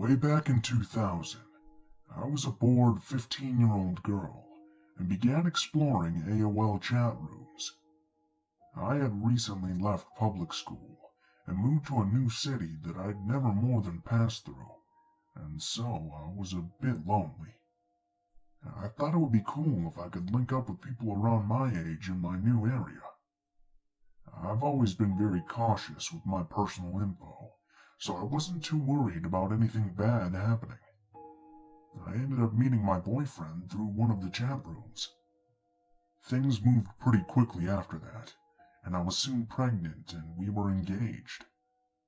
Way back in 2000, I was a bored 15-year-old girl and began exploring AOL chat rooms. I had recently left public school and moved to a new city that I'd never more than passed through, and so I was a bit lonely. I thought it would be cool if I could link up with people around my age in my new area. I've always been very cautious with my personal info, so I wasn't too worried about anything bad happening. I ended up meeting my boyfriend through one of the chat rooms. Things moved pretty quickly after that, and I was soon pregnant and we were engaged.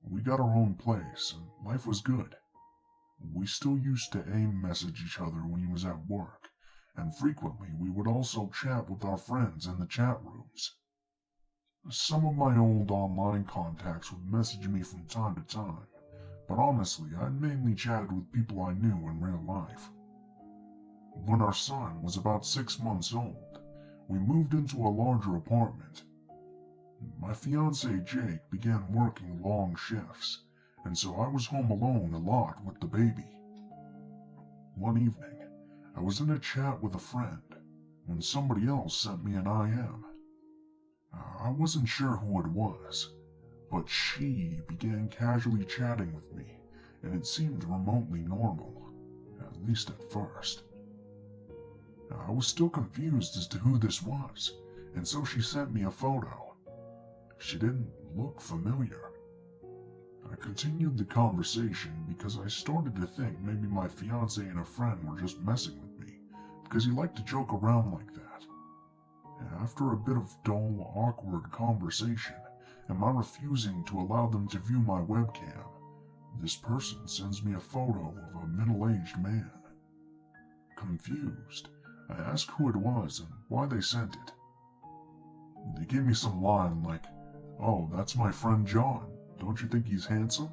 We got our own place and life was good. We still used to message each other when he was at work, and frequently we would also chat with our friends in the chat rooms. Some of my old online contacts would message me from time to time, but honestly, I mainly chatted with people I knew in real life. When our son was about 6 months old, we moved into a larger apartment. My fiance Jake began working long shifts, and so I was home alone a lot with the baby. One evening, I was in a chat with a friend when somebody else sent me an IM. I wasn't sure who it was, but she began casually chatting with me, and it seemed remotely normal, at least at first. I was still confused as to who this was, and so she sent me a photo. She didn't look familiar. I continued the conversation because I started to think maybe my fiance and a friend were just messing with me, because he liked to joke around like that. After a bit of dull, awkward conversation, and my refusing to allow them to view my webcam, this person sends me a photo of a middle-aged man. Confused, I asked who it was and why they sent it. They gave me some line like, "Oh, that's my friend John. Don't you think he's handsome?"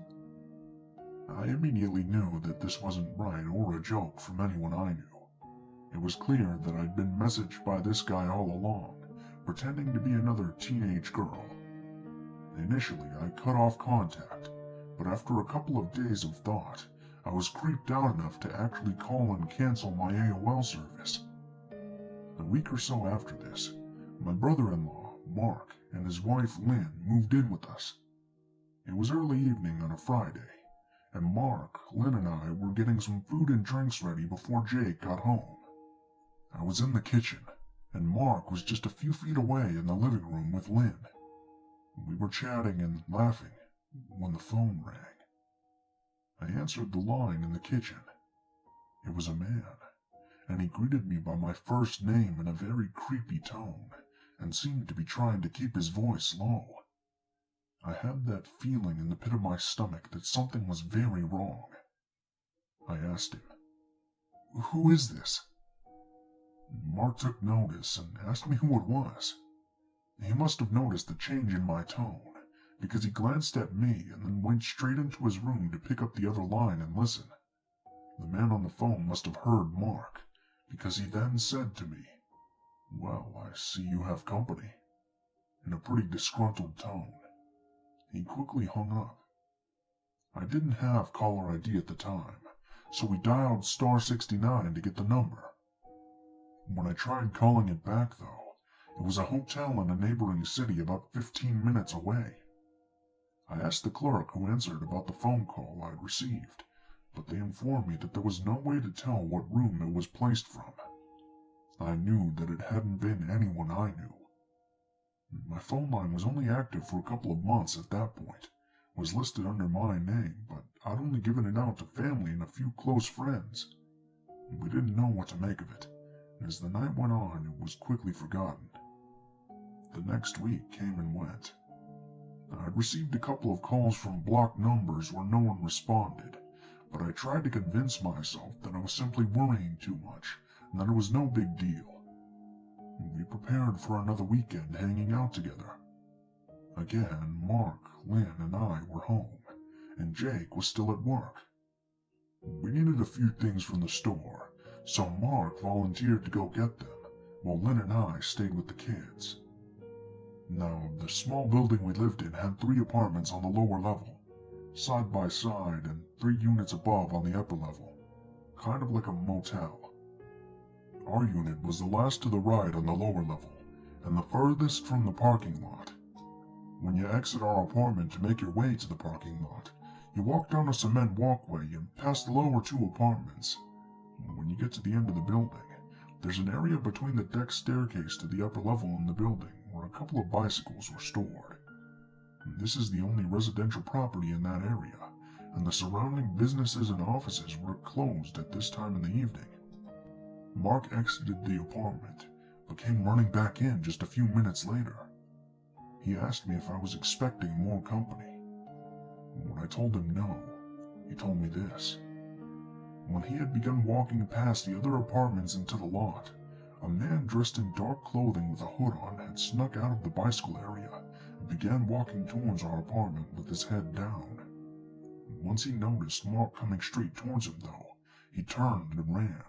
I immediately knew that this wasn't right or a joke from anyone I knew. It was clear that I'd been messaged by this guy all along, pretending to be another teenage girl. Initially, I cut off contact, but after a couple of days of thought, I was creeped out enough to actually call and cancel my AOL service. A week or so after this, my brother-in-law, Mark, and his wife Lynn moved in with us. It was early evening on a Friday, and Mark, Lynn, and I were getting some food and drinks ready before Jake got home. I was in the kitchen, and Mark was just a few feet away in the living room with Lynn. We were chatting and laughing when the phone rang. I answered the line in the kitchen. It was a man, and he greeted me by my first name in a very creepy tone, and seemed to be trying to keep his voice low. I had that feeling in the pit of my stomach that something was very wrong. I asked him, "Who is this?" Mark took notice and asked me who it was. He must have noticed the change in my tone, because he glanced at me and then went straight into his room to pick up the other line and listen. The man on the phone must have heard Mark, because he then said to me, "Well, I see you have company," in a pretty disgruntled tone. He quickly hung up. I didn't have caller ID at the time, so we dialed *69 to get the number. When I tried calling it back, though, it was a hotel in a neighboring city about 15 minutes away. I asked the clerk who answered about the phone call I'd received, but they informed me that there was no way to tell what room it was placed from. I knew that it hadn't been anyone I knew. My phone line was only active for a couple of months at that point, was listed under my name, but I'd only given it out to family and a few close friends. We didn't know what to make of it, and as the night went on, it was quickly forgotten. The next week came and went. I'd received a couple of calls from blocked numbers where no one responded, but I tried to convince myself that I was simply worrying too much and that it was no big deal. We prepared for another weekend hanging out together. Again, Mark, Lynn, and I were home, and Jake was still at work. We needed a few things from the store, so Mark volunteered to go get them, while Lynn and I stayed with the kids. Now, the small building we lived in had 3 apartments on the lower level, side by side and 3 units above on the upper level, kind of like a motel. Our unit was the last to the right on the lower level, and the furthest from the parking lot. When you exit our apartment to make your way to the parking lot, you walk down a cement walkway and past the lower 2 apartments. When you get to the end of the building, there's an area between the deck staircase to the upper level in the building where a couple of bicycles were stored. This is the only residential property in that area, and the surrounding businesses and offices were closed at this time in the evening. Mark exited the apartment, but came running back in just a few minutes later. He asked me if I was expecting more company. When I told him no, he told me this. When he had begun walking past the other apartments into the lot, a man dressed in dark clothing with a hood on had snuck out of the bicycle area and began walking towards our apartment with his head down. Once he noticed Mark coming straight towards him, though, he turned and ran.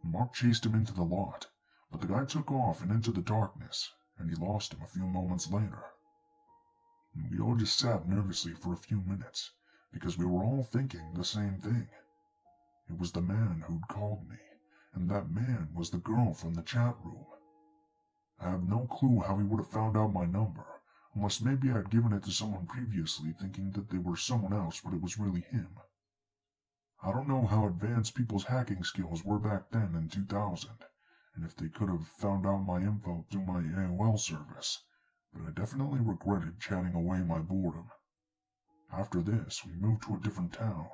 Mark chased him into the lot, but the guy took off and into the darkness, and he lost him a few moments later. We all just sat nervously for a few minutes, because we were all thinking the same thing. It was the man who'd called me, and that man was the girl from the chat room. I have no clue how he would have found out my number, unless maybe I'd given it to someone previously thinking that they were someone else but it was really him. I don't know how advanced people's hacking skills were back then in 2000, and if they could have found out my info through my AOL service, but I definitely regretted chatting away my boredom. After this, we moved to a different town,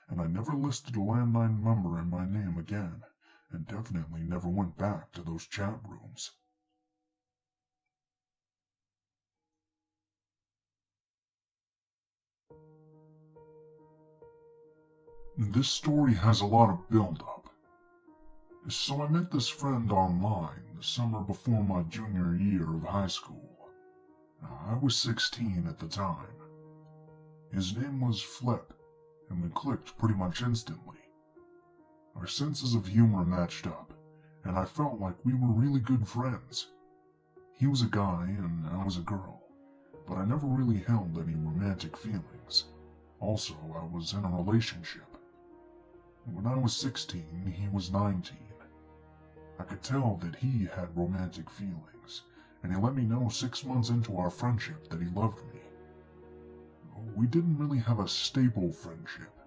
and I never listed a landline number in my name again, and definitely never went back to those chat rooms. This story has a lot of build-up. So I met this friend online the summer before my junior year of high school. I was 16 at the time. His name was Flip, and we clicked pretty much instantly. Our senses of humor matched up, and I felt like we were really good friends. He was a guy and I was a girl, but I never really held any romantic feelings. Also, I was in a relationship. When I was 16, he was 19. I could tell that he had romantic feelings, and he let me know 6 months into our friendship that he loved me. We didn't really have a stable friendship,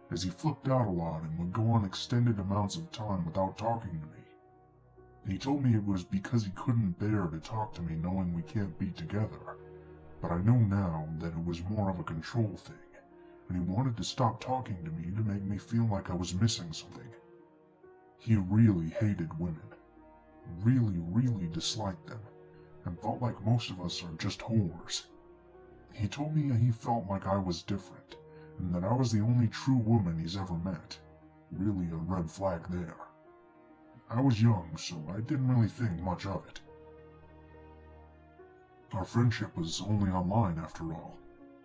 as he flipped out a lot and would go on extended amounts of time without talking to me. He told me it was because he couldn't bear to talk to me knowing we can't be together, but I know now that it was more of a control thing, and he wanted to stop talking to me to make me feel like I was missing something. He really hated women, really disliked them, and felt like most of us are just whores. He told me he felt like I was different, and that I was the only true woman he's ever met. Really a red flag there. I was young, so I didn't really think much of it. Our friendship was only online after all,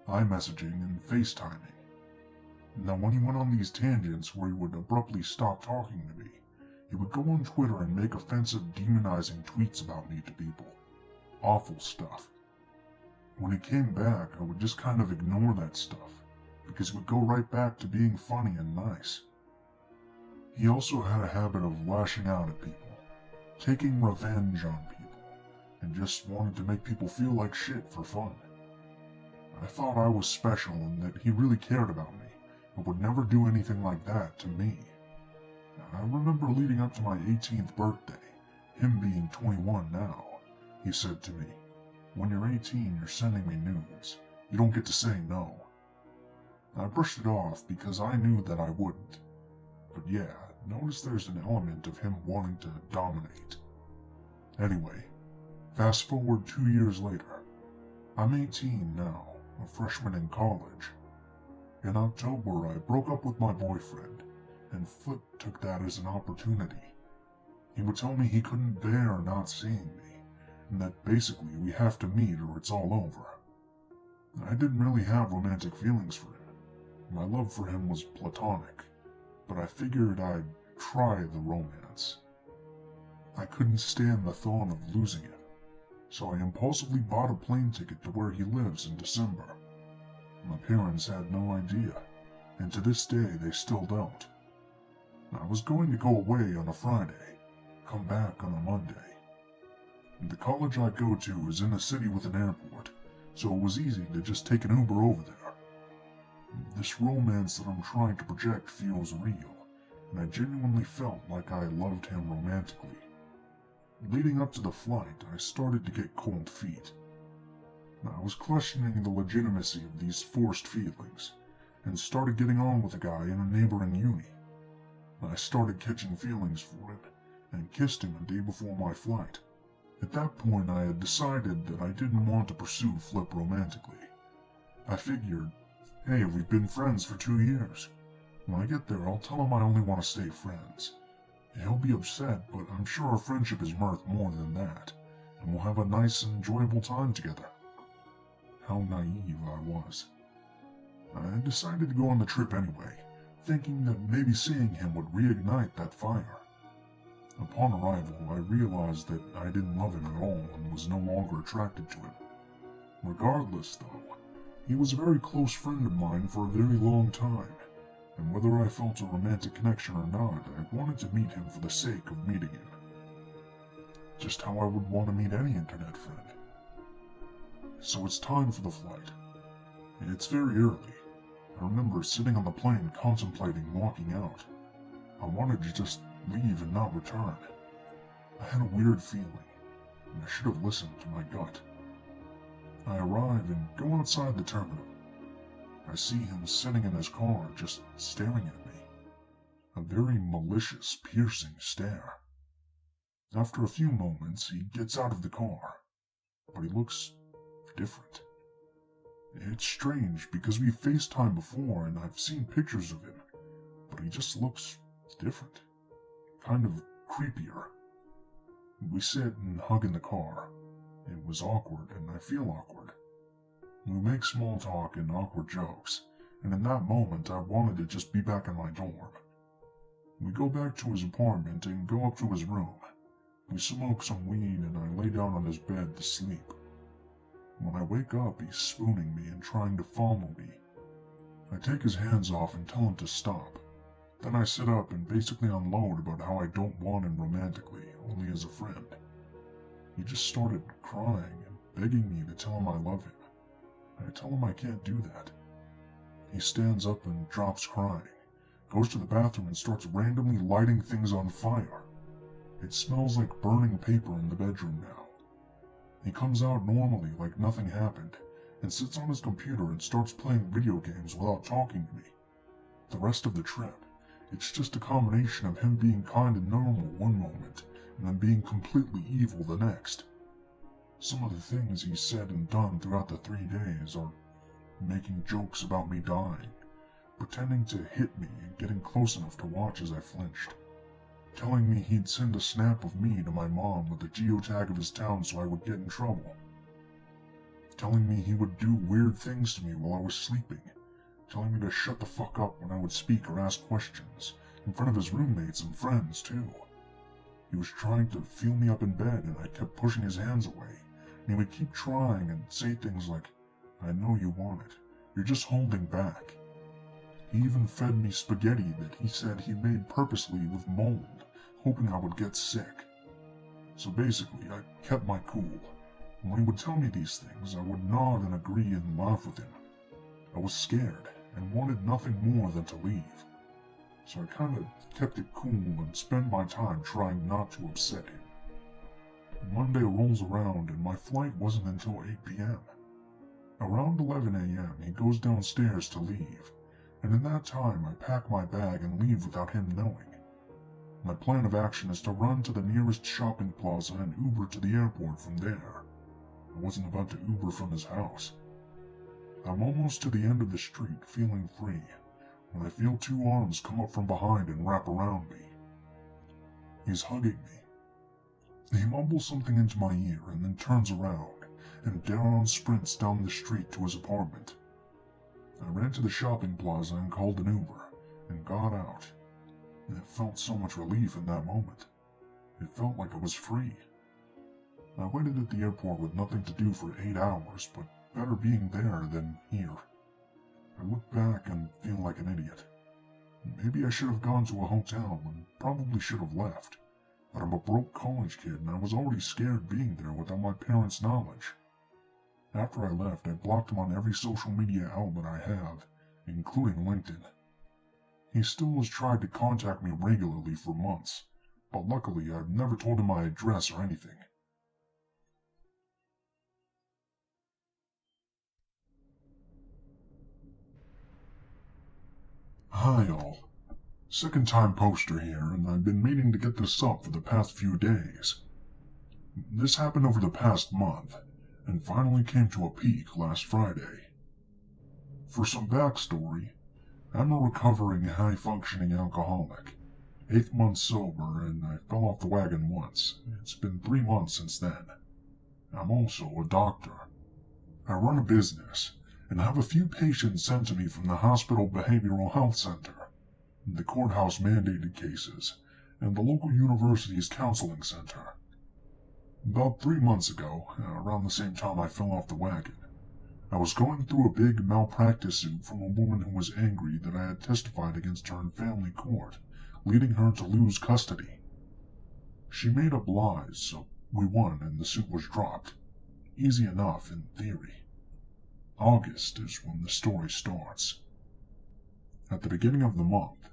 iMessaging and FaceTiming. Now when he went on these tangents where he would abruptly stop talking to me, he would go on Twitter and make offensive demonizing tweets about me to people. Awful stuff. When he came back, I would just kind of ignore that stuff, because it would go right back to being funny and nice. He also had a habit of lashing out at people, taking revenge on people, and just wanted to make people feel like shit for fun. I thought I was special and that he really cared about me, but would never do anything like that to me. I remember leading up to my 18th birthday, him being 21 now, he said to me, "When you're 18, you're sending me nudes. You don't get to say no." I brushed it off because I knew that I wouldn't. But yeah, notice there's an element of him wanting to dominate. Anyway, fast forward 2 years later. I'm 18 now, a freshman in college. In October, I broke up with my boyfriend, and Flip took that as an opportunity. He would tell me he couldn't bear not seeing me, and that basically we have to meet or it's all over. I didn't really have romantic feelings for him. My love for him was platonic, but I figured I'd try the romance. I couldn't stand the thought of losing him, so I impulsively bought a plane ticket to where he lives in December. My parents had no idea, and to this day they still don't. I was going to go away on a Friday, come back on a Monday. The college I go to is in a city with an airport, so it was easy to just take an Uber over there. This romance that I'm trying to project feels real, and I genuinely felt like I loved him romantically. Leading up to the flight, I started to get cold feet. I was questioning the legitimacy of these forced feelings, and started getting on with a guy in a neighboring uni. I started catching feelings for him, and kissed him a day before my flight. At that point, I had decided that I didn't want to pursue Flip romantically. I figured, hey, we've been friends for 2 years. When I get there, I'll tell him I only want to stay friends. He'll be upset, but I'm sure our friendship is worth more than that, and we'll have a nice and enjoyable time together. How naive I was. I decided to go on the trip anyway, thinking that maybe seeing him would reignite that fire. Upon arrival, I realized that I didn't love him at all and was no longer attracted to him. Regardless, though, he was a very close friend of mine for a very long time, and whether I felt a romantic connection or not, I wanted to meet him for the sake of meeting him. Just how I would want to meet any internet friend. So it's time for the flight. It's very early. I remember sitting on the plane contemplating walking out. I wanted to just leave and not return. I had a weird feeling, and I should have listened to my gut. I arrive and go outside the terminal. I see him sitting in his car, just staring at me. A very malicious, piercing stare. After a few moments, he gets out of the car, but he looks different. It's strange because we've FaceTimed before and I've seen pictures of him, but he just looks different. Kind of creepier. We sit and hug in the car. It was awkward and I feel awkward. We make small talk and awkward jokes, and in that moment I wanted to just be back in my dorm. We go back to his apartment and go up to his room. We smoke some weed and I lay down on his bed to sleep. When I wake up, he's spooning me and trying to fondle me. I take his hands off and tell him to stop. Then I sit up and basically unload about how I don't want him romantically, only as a friend. He just started crying and begging me to tell him I love him. I tell him I can't do that. He stands up and drops crying, goes to the bathroom and starts randomly lighting things on fire. It smells like burning paper in the bedroom now. He comes out normally like nothing happened, and sits on his computer and starts playing video games without talking to me. The rest of the trip, it's just a combination of him being kind and normal one moment, and then being completely evil the next. Some of the things he's said and done throughout the 3 days are making jokes about me dying, pretending to hit me and getting close enough to watch as I flinched, telling me he'd send a snap of me to my mom with a geotag of his town so I would get in trouble, telling me he would do weird things to me while I was sleeping, telling me to shut the fuck up when I would speak or ask questions, in front of his roommates and friends too. He was trying to feel me up in bed and I kept pushing his hands away, and he would keep trying and say things like, "I know you want it, you're just holding back." He even fed me spaghetti that he said he made purposely with mold, hoping I would get sick. So basically, I kept my cool, and when he would tell me these things, I would nod and agree and laugh with him. I was scared, and wanted nothing more than to leave, so I kinda kept it cool and spent my time trying not to upset him. Monday rolls around and my flight wasn't until 8 p.m. Around 11 a.m. he goes downstairs to leave, and in that time I pack my bag and leave without him knowing. My plan of action is to run to the nearest shopping plaza and Uber to the airport from there. I wasn't about to Uber from his house. I'm almost to the end of the street, feeling free, when I feel 2 arms come up from behind and wrap around me. He's hugging me. He mumbles something into my ear and then turns around, and down sprints down the street to his apartment. I ran to the shopping plaza and called an Uber, and got out. It felt so much relief in that moment. It felt like I was free. I waited at the airport with nothing to do for 8 hours, but better being there than here. I look back and feel like an idiot. Maybe I should have gone to a hotel and probably should have left, but I'm a broke college kid and I was already scared being there without my parents' knowledge. After I left, I blocked him on every social media outlet I have, including LinkedIn. He still has tried to contact me regularly for months, but luckily I've never told him my address or anything. Hi all. Second time poster here, and I've been meaning to get this up for the past few days. This happened over the past month, and finally came to a peak last Friday. For some backstory, I'm a recovering high-functioning alcoholic, 8 months sober, and I fell off the wagon once. It's been 3 months since then. I'm also a doctor. I run a business, and have a few patients sent to me from the hospital behavioral health center, the courthouse mandated cases, and the local university's counseling center. About 3 months ago, around the same time I fell off the wagon, I was going through a big malpractice suit from a woman who was angry that I had testified against her in family court, leading her to lose custody. She made up lies, so we won and the suit was dropped. Easy enough in theory. August is when the story starts. At the beginning of the month,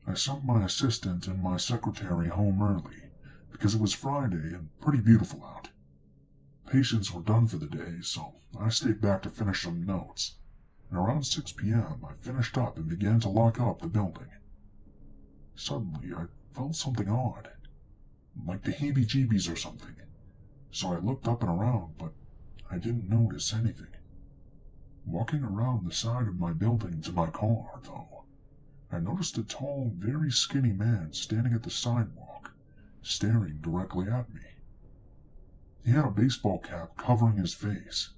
I sent my assistant and my secretary home early, because it was Friday and pretty beautiful out. Patients were done for the day, so I stayed back to finish some notes, and around 6 p.m. I finished up and began to lock up the building. Suddenly, I felt something odd, like the heebie-jeebies or something, so I looked up and around, but I didn't notice anything. Walking around the side of my building to my car, though, I noticed a tall, very skinny man standing at the sidewalk, staring directly at me. He had a baseball cap covering his face,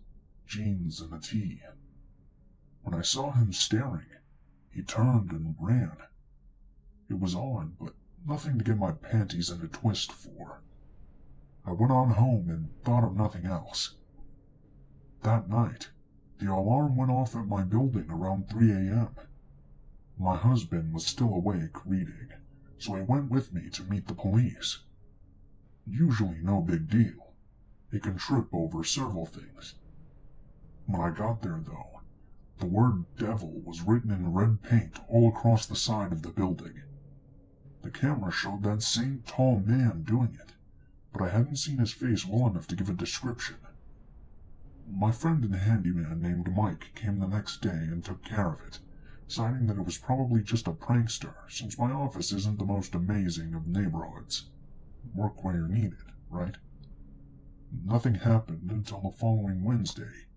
jeans and a tee. When I saw him staring, he turned and ran. It was odd, but nothing to get my panties in a twist for. I went on home and thought of nothing else. That night, the alarm went off at my building around 3 a.m. My husband was still awake reading, so he went with me to meet the police. Usually no big deal. It can trip over several things. When I got there, though, the word devil was written in red paint all across the side of the building. The camera showed that same tall man doing it, but I hadn't seen his face well enough to give a description. My friend and handyman named Mike came the next day and took care of it, citing that it was probably just a prankster, since my office isn't the most amazing of neighborhoods. Work where you're needed, right? Nothing happened until the following Wednesday.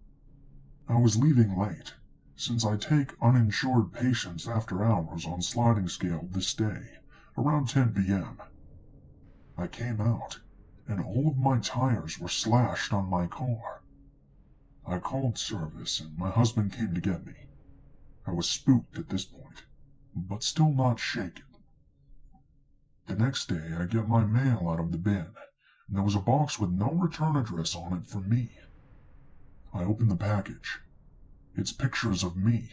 I was leaving late, since I take uninsured patients after hours on sliding scale this day, around 10 p.m. I came out, and all of my tires were slashed on my car. I called service, and my husband came to get me. I was spooked at this point, but still not shaken. The next day, I get my mail out of the bin, and there was a box with no return address on it for me. I open the package. It's pictures of me,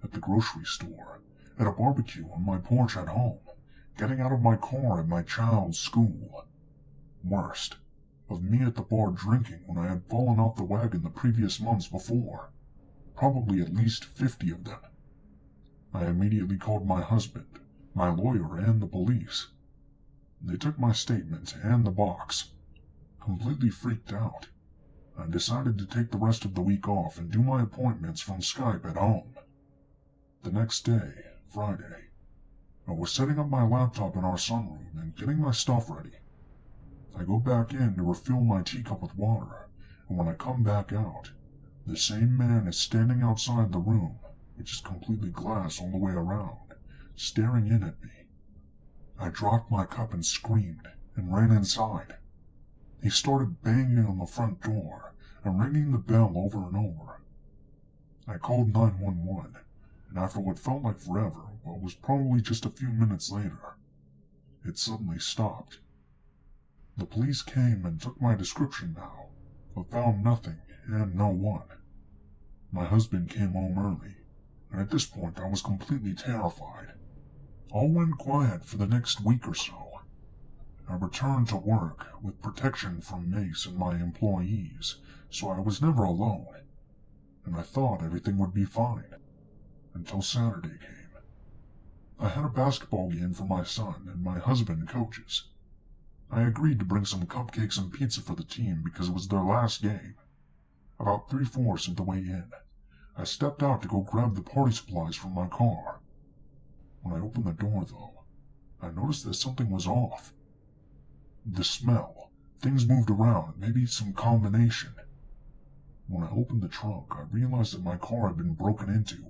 at the grocery store, at a barbecue on my porch at home, getting out of my car at my child's school. Worst, of me at the bar drinking when I had fallen off the wagon the previous months before. Probably at least 50 of them. I immediately called my husband, my lawyer, and the police. They took my statement and the box. Completely freaked out, I decided to take the rest of the week off and do my appointments from Skype at home. The next day, Friday, I was setting up my laptop in our sunroom and getting my stuff ready. I go back in to refill my teacup with water, and when I come back out, the same man is standing outside the room, which is completely glass all the way around, staring in at me. I dropped my cup and screamed, and ran inside. He started banging on the front door and ringing the bell over and over. I called 911, and after what felt like forever, but was probably just a few minutes later, it suddenly stopped. The police came and took my description now, but found nothing and no one. My husband came home early, and at this point I was completely terrified. All went quiet for the next week or so. I returned to work with protection from Mace and my employees, so I was never alone, and I thought everything would be fine, until Saturday came. I had a basketball game for my son, and my husband coaches. I agreed to bring some cupcakes and pizza for the team because it was their last game. About 3/4 of the way in, I stepped out to go grab the party supplies from my car. When I opened the door, though, I noticed that something was off. The smell, things moved around, maybe some combination. When I opened the trunk, I realized that my car had been broken into,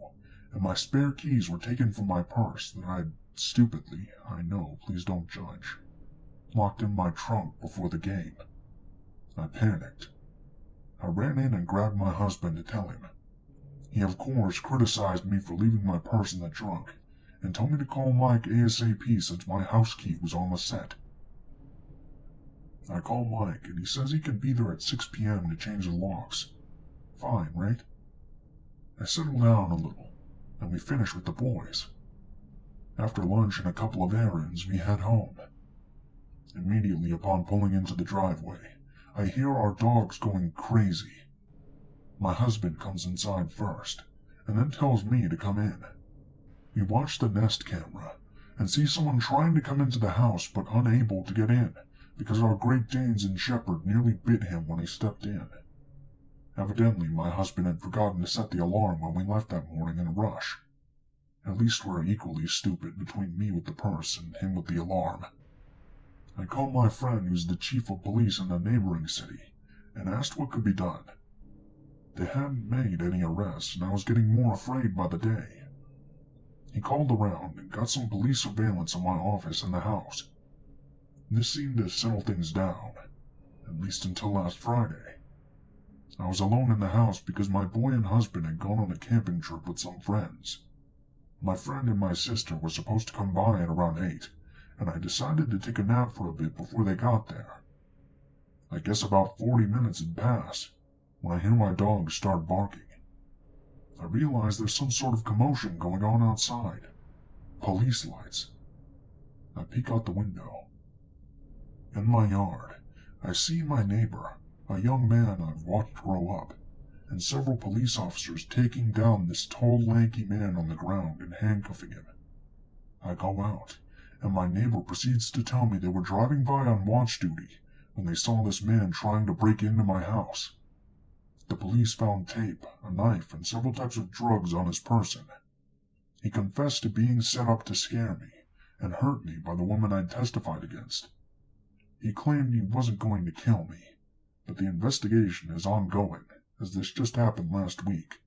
and my spare keys were taken from my purse that I'd stupidly, I know, please don't judge, locked in my trunk before the game. I panicked. I ran in and grabbed my husband to tell him. He, of course, criticized me for leaving my purse in the trunk, and told me to call Mike ASAP since my house key was on the set. I called Mike, and he says he can be there at 6 p.m. to change the locks. Fine, right? I settled down a little, and we finished with the boys. After lunch and a couple of errands, we head home. Immediately upon pulling into the driveway, I hear our dogs going crazy. My husband comes inside first, and then tells me to come in. We watch the Nest camera, and see someone trying to come into the house but unable to get in, because our Great Danes and Shepherd nearly bit him when he stepped in. Evidently, my husband had forgotten to set the alarm when we left that morning in a rush. At least we're equally stupid between me with the purse and him with the alarm. I called my friend who's the chief of police in a neighboring city, and asked what could be done. They hadn't made any arrests, and I was getting more afraid by the day. He called around and got some police surveillance on my office and the house. This seemed to settle things down, at least until last Friday. I was alone in the house because my boy and husband had gone on a camping trip with some friends. My friend and my sister were supposed to come by at around 8, and I decided to take a nap for a bit before they got there. I guess about 40 minutes had passed when I hear my dog start barking. I realize there's some sort of commotion going on outside. Police lights. I peek out the window. In my yard, I see my neighbor, a young man I've watched grow up, and several police officers taking down this tall, lanky man on the ground and handcuffing him. I go out, and my neighbor proceeds to tell me they were driving by on watch duty when they saw this man trying to break into my house. The police found tape, a knife, and several types of drugs on his person. He confessed to being set up to scare me and hurt me by the woman I'd testified against. He claimed he wasn't going to kill me, but the investigation is ongoing, as this just happened last week.